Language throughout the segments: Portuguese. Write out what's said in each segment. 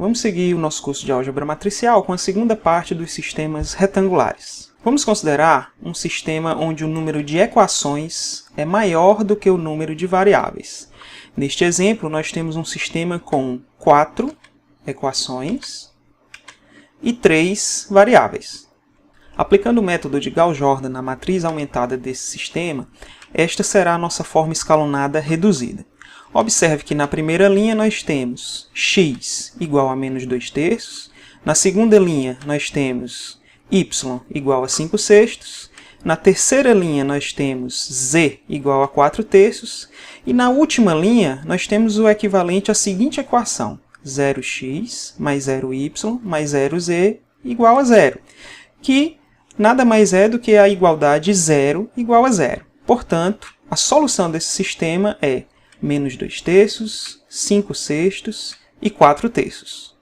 vamos seguir o nosso curso de álgebra matricial com a segunda parte dos sistemas retangulares. Vamos considerar um sistema onde o número de equações é maior do que o número de variáveis. Neste exemplo, nós temos um sistema com 4 equações e 3 variáveis. Aplicando o método de Gauss-Jordan na matriz aumentada desse sistema, esta será a nossa forma escalonada reduzida. Observe que na primeira linha nós temos x igual a menos 2/3, na segunda linha nós temos y igual a 5/6, na terceira linha nós temos z igual a 4/3, e na última linha nós temos o equivalente à seguinte equação: 0x mais 0y mais 0z igual a 0, que nada mais é do que a igualdade 0 igual a 0. Portanto, a solução desse sistema é menos 2/3, 5/6 e 4/3.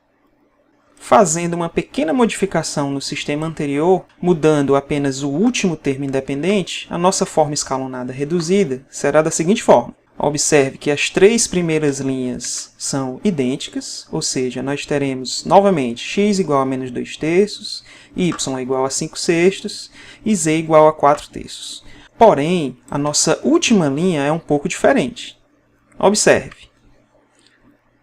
Fazendo uma pequena modificação no sistema anterior, mudando apenas o último termo independente, a nossa forma escalonada reduzida será da seguinte forma. Observe que as 3 primeiras linhas são idênticas, ou seja, nós teremos novamente x igual a menos 2/3, y igual a 5/6 e z igual a 4/3. Porém, a nossa última linha é um pouco diferente. Observe.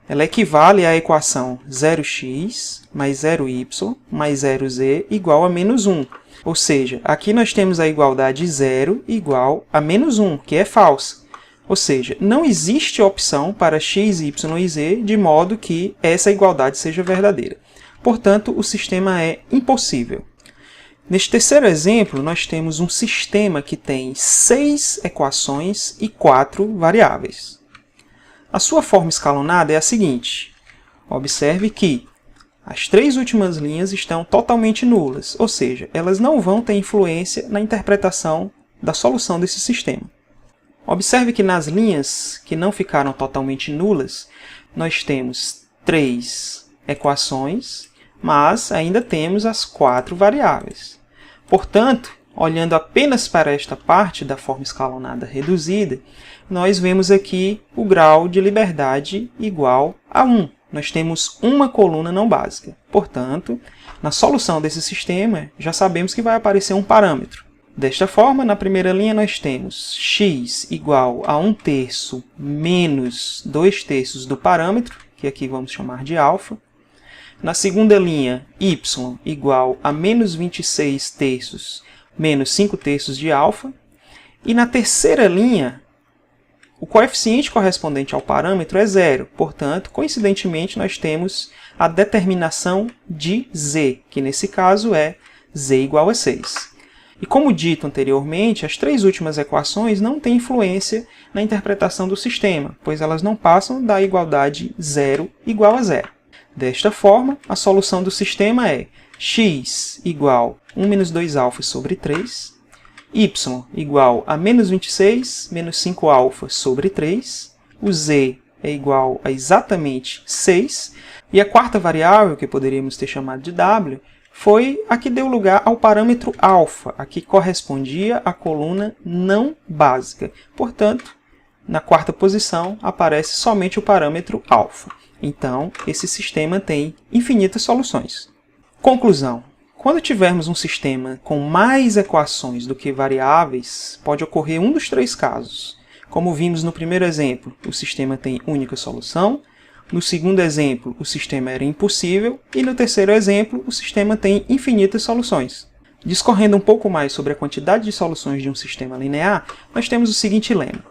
Ela equivale à equação 0x mais 0y mais 0z igual a menos 1. Ou seja, aqui nós temos a igualdade 0 igual a menos 1, que é falsa. Ou seja, não existe opção para x, y e z de modo que essa igualdade seja verdadeira. Portanto, o sistema é impossível. Neste terceiro exemplo, nós temos um sistema que tem 6 equações e 4 variáveis. A sua forma escalonada é a seguinte. Observe que as 3 últimas linhas estão totalmente nulas, ou seja, elas não vão ter influência na interpretação da solução desse sistema. Observe que nas linhas que não ficaram totalmente nulas, nós temos 3 equações, mas ainda temos as 4 variáveis. Portanto, olhando apenas para esta parte da forma escalonada reduzida, nós vemos aqui o grau de liberdade igual a 1. Nós temos uma coluna não básica. Portanto, na solução desse sistema, já sabemos que vai aparecer um parâmetro. Desta forma, na primeira linha nós temos x igual a 1/3 menos 2/3 do parâmetro, que aqui vamos chamar de alfa. Na segunda linha, y igual a menos 26/3 menos 5/3 de alfa. E na terceira linha, o coeficiente correspondente ao parâmetro é 0. Portanto, coincidentemente, nós temos a determinação de z, que nesse caso é z igual a 6. E como dito anteriormente, as 3 últimas equações não têm influência na interpretação do sistema, pois elas não passam da igualdade 0 igual a 0. Desta forma, a solução do sistema é x igual a 1 menos 2α sobre 3, y igual a menos 26 menos 5α sobre 3, o z é igual a exatamente 6, e a quarta variável, que poderíamos ter chamado de w, foi a que deu lugar ao parâmetro alfa, a que correspondia à coluna não básica. Portanto, na quarta posição aparece somente o parâmetro alfa. Então, esse sistema tem infinitas soluções. Conclusão. Quando tivermos um sistema com mais equações do que variáveis, pode ocorrer um dos 3 casos. Como vimos no primeiro exemplo, o sistema tem única solução. No segundo exemplo, o sistema era impossível. E no terceiro exemplo, o sistema tem infinitas soluções. Discorrendo um pouco mais sobre a quantidade de soluções de um sistema linear, nós temos o seguinte lema.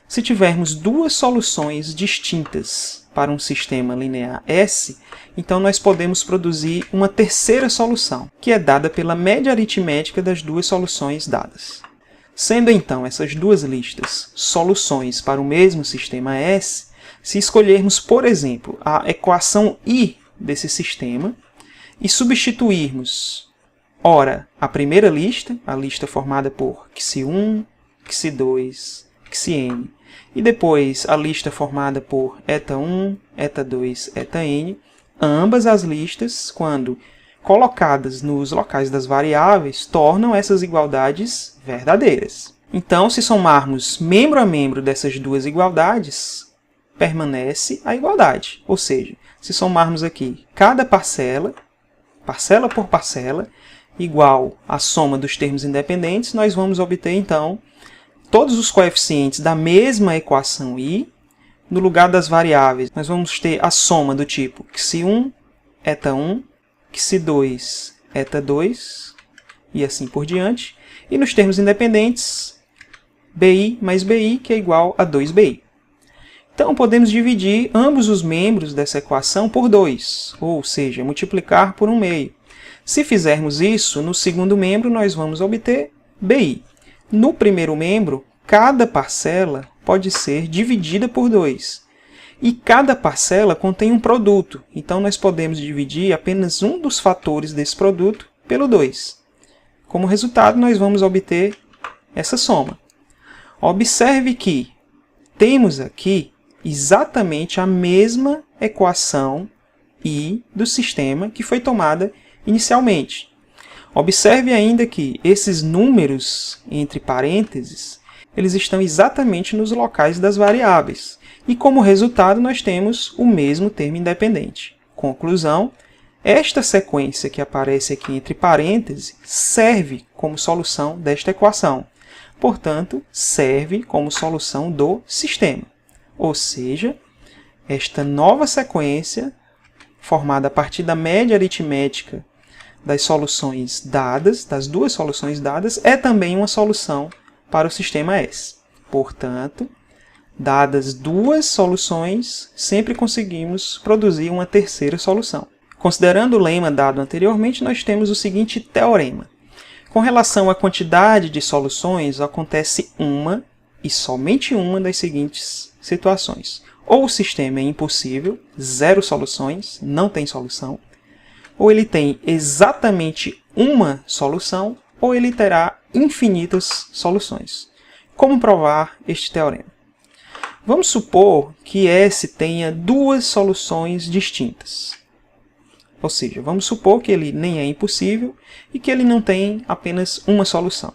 Se tivermos 2 soluções distintas para um sistema linear S, então nós podemos produzir uma terceira solução, que é dada pela média aritmética das 2 soluções dadas. Sendo então essas 2 listas soluções para o mesmo sistema S, se escolhermos, por exemplo, a equação I desse sistema e substituirmos, ora, a primeira lista, a lista formada por xi1, xi2, xn, e depois a lista formada por eta1, eta2, eta-n, ambas as listas, quando colocadas nos locais das variáveis, tornam essas igualdades verdadeiras. Então, se somarmos membro a membro dessas 2 igualdades, permanece a igualdade. Ou seja, se somarmos aqui cada parcela, parcela por parcela, igual à soma dos termos independentes, nós vamos obter, então, todos os coeficientes da mesma equação I. No lugar das variáveis, nós vamos ter a soma do tipo xi1, eta1, xi2, eta2, e assim por diante. E nos termos independentes, bi mais bi, que é igual a 2bi. Então, podemos dividir ambos os membros dessa equação por 2, ou seja, multiplicar por 1/2. Se fizermos isso, no segundo membro, nós vamos obter bi. No primeiro membro, cada parcela pode ser dividida por 2. E cada parcela contém um produto, então nós podemos dividir apenas um dos fatores desse produto pelo 2. Como resultado, nós vamos obter essa soma. Observe que temos aqui exatamente a mesma equação I do sistema que foi tomada inicialmente. Observe ainda que esses números entre parênteses eles estão exatamente nos locais das variáveis. E como resultado, nós temos o mesmo termo independente. Conclusão, esta sequência que aparece aqui entre parênteses serve como solução desta equação. Portanto, serve como solução do sistema. Ou seja, esta nova sequência, formada a partir da média aritmética das soluções dadas, das duas soluções dadas, é também uma solução para o sistema S. Portanto, dadas duas soluções, sempre conseguimos produzir uma terceira solução. Considerando o lema dado anteriormente, nós temos o seguinte teorema. Com relação à quantidade de soluções, acontece uma e somente uma das seguintes situações. Ou o sistema é impossível, 0 soluções, não tem solução, ou ele tem exatamente uma solução, ou ele terá infinitas soluções. Como provar este teorema? Vamos supor que S tenha duas soluções distintas. Ou seja, vamos supor que ele nem é impossível e que ele não tem apenas uma solução.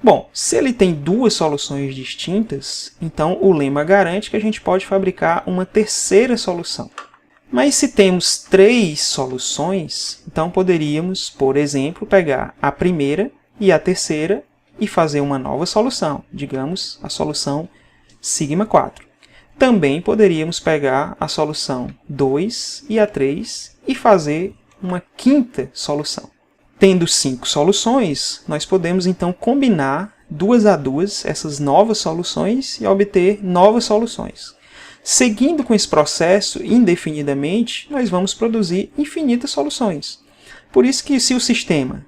Bom, se ele tem duas soluções distintas, então o lema garante que a gente pode fabricar uma terceira solução. Mas se temos 3 soluções, então poderíamos, por exemplo, pegar a primeira e a terceira e fazer uma nova solução, digamos, a solução sigma 4. Também poderíamos pegar a solução 2 e a 3 e fazer uma quinta solução. Tendo 5 soluções, nós podemos então combinar 2 a 2 essas novas soluções e obter novas soluções. Seguindo com esse processo indefinidamente, nós vamos produzir infinitas soluções. Por isso que se o sistema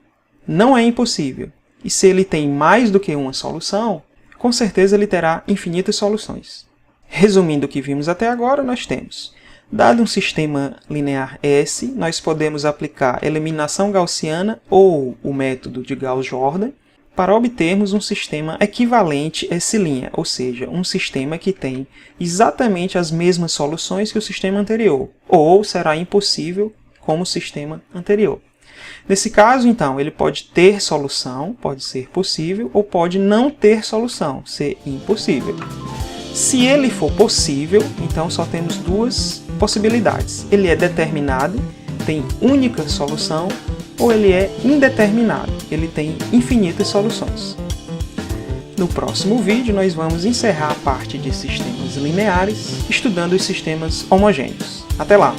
não é impossível e se ele tem mais do que uma solução, com certeza ele terá infinitas soluções. Resumindo o que vimos até agora, nós temos, dado um sistema linear S, nós podemos aplicar eliminação gaussiana ou o método de Gauss-Jordan para obtermos um sistema equivalente S', ou seja, um sistema que tem exatamente as mesmas soluções que o sistema anterior, ou será impossível como o sistema anterior. Nesse caso, então, ele pode ter solução, pode ser possível, ou pode não ter solução, ser impossível. Se ele for possível, então só temos duas possibilidades. Ele é determinado, tem única solução, ou ele é indeterminado, ele tem infinitas soluções. No próximo vídeo, nós vamos encerrar a parte de sistemas lineares, estudando os sistemas homogêneos. Até lá!